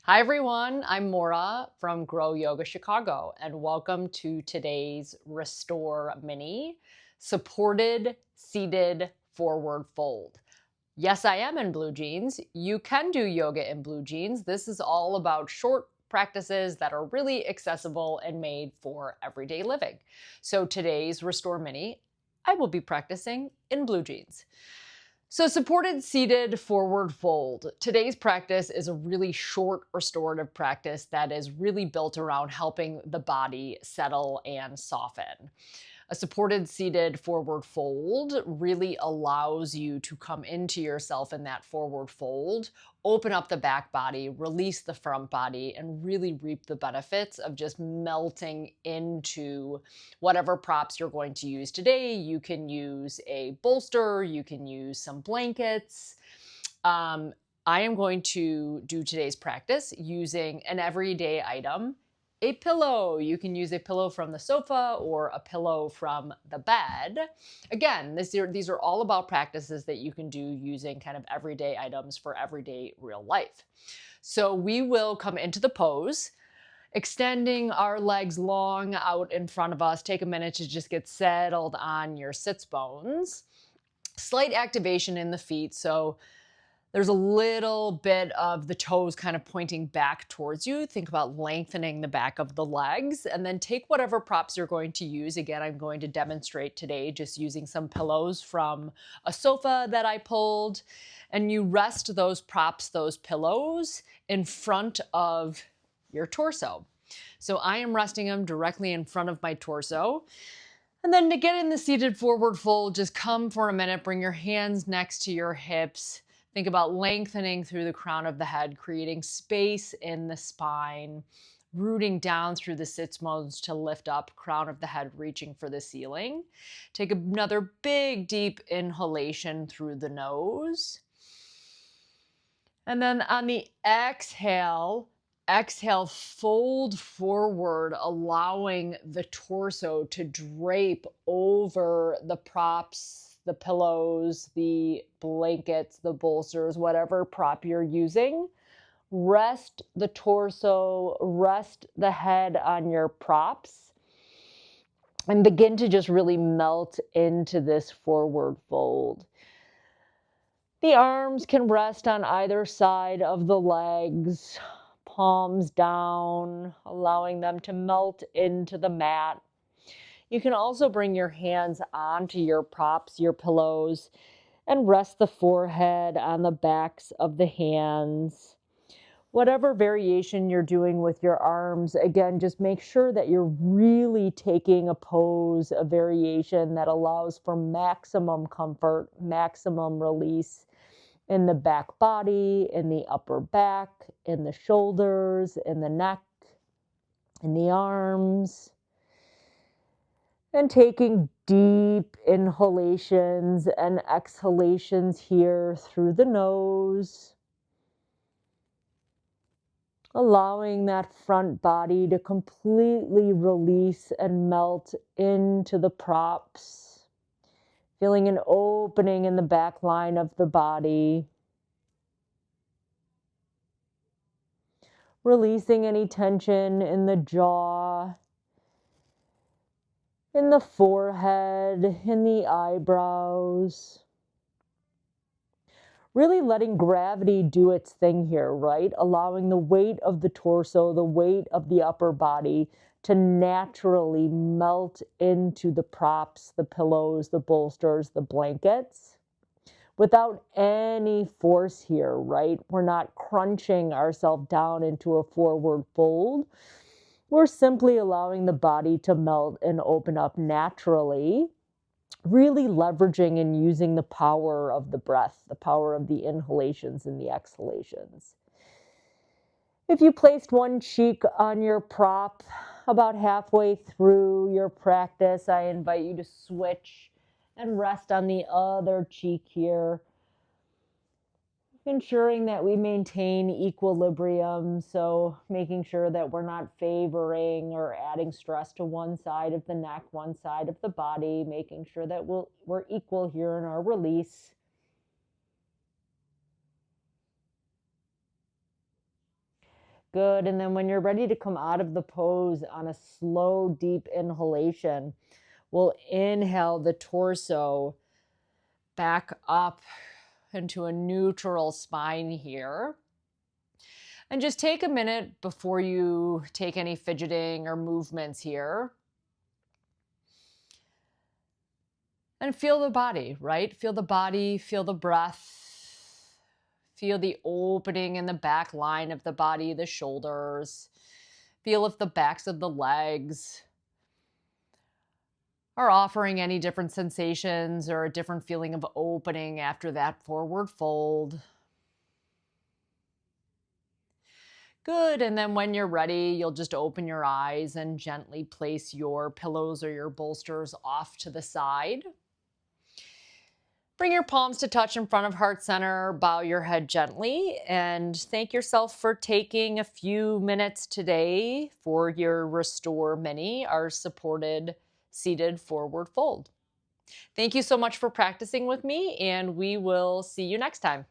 Hi everyone, I'm Maura from Grow Yoga Chicago, and welcome to today's Restore Mini supported seated forward fold. Yes, I am in blue jeans. You can do yoga in blue jeans. This is all about short practices that are really accessible and made for everyday living. So today's Restore Mini, I will be practicing in blue jeans. So supported seated forward fold. Today's practice is a really short restorative practice that is really built around helping the body settle and soften. A supported seated forward fold really allows you to come into yourself in that forward fold, open up the back body, release the front body, and really reap the benefits of just melting into whatever props you're going to use today. You can use a bolster, you can use some blankets. I am going to do today's practice using an everyday item, a pillow. You can use a pillow from the sofa or a pillow from the bed. Again, these are all about practices that you can do using kind of everyday items for everyday real life. So we will come into the pose, extending our legs long out in front of us. Take a minute to just get settled on your sits bones. Slight activation in the feet. So there's a little bit of the toes kind of pointing back towards you. Think about lengthening the back of the legs, and then take whatever props you're going to use. Again, I'm going to demonstrate today just using some pillows from a sofa that I pulled, and you rest those props, those pillows, in front of your torso. So I am resting them directly in front of my torso. And then to get in the seated forward fold, just come for a minute, bring your hands next to your hips. Think about lengthening through the crown of the head, creating space in the spine, rooting down through the sits bones to lift up, crown of the head reaching for the ceiling. Take another big, deep inhalation through the nose. And then on the exhale, fold forward, allowing the torso to drape over the props, the pillows, the blankets, the bolsters, whatever prop you're using. Rest the torso, rest the head on your props, and begin to just really melt into this forward fold. The arms can rest on either side of the legs, palms down, allowing them to melt into the mat. You can also bring your hands onto your props, your pillows, and rest the forehead on the backs of the hands. Whatever variation you're doing with your arms, again, just make sure that you're really taking a pose, a variation that allows for maximum comfort, maximum release in the back body, in the upper back, in the shoulders, in the neck, in the arms. And taking deep inhalations and exhalations here through the nose. Allowing that front body to completely release and melt into the props. Feeling an opening in the back line of the body. Releasing any tension in the jaw, in the forehead, in the eyebrows. Really letting gravity do its thing here, right? Allowing the weight of the torso, the weight of the upper body to naturally melt into the props, the pillows, the bolsters, the blankets, without any force here, right? We're not crunching ourselves down into a forward fold. We're simply allowing the body to melt and open up naturally, really leveraging and using the power of the breath, the power of the inhalations and the exhalations. If you placed one cheek on your prop about halfway through your practice, I invite you to switch and rest on the other cheek here, ensuring that we maintain equilibrium, so making sure that we're not favoring or adding stress to one side of the neck, one side of the body, making sure that we're equal here in our release. Good. And then when you're ready to come out of the pose on a slow, deep inhalation, we'll inhale the torso back up into a neutral spine here. And just take a minute before you take any fidgeting or movements here. And feel the body, right? Feel the body, feel the breath. Feel the opening in the back line of the body, the shoulders. Feel if the backs of the legs are offering any different sensations or a different feeling of opening after that forward fold. Good. And then when you're ready, you'll just open your eyes and gently place your pillows or your bolsters off to the side. Bring your palms to touch in front of heart center, bow your head gently, and thank yourself for taking a few minutes today for your Restore Mini, our supported seated forward fold. Thank you so much for practicing with me, and we will see you next time.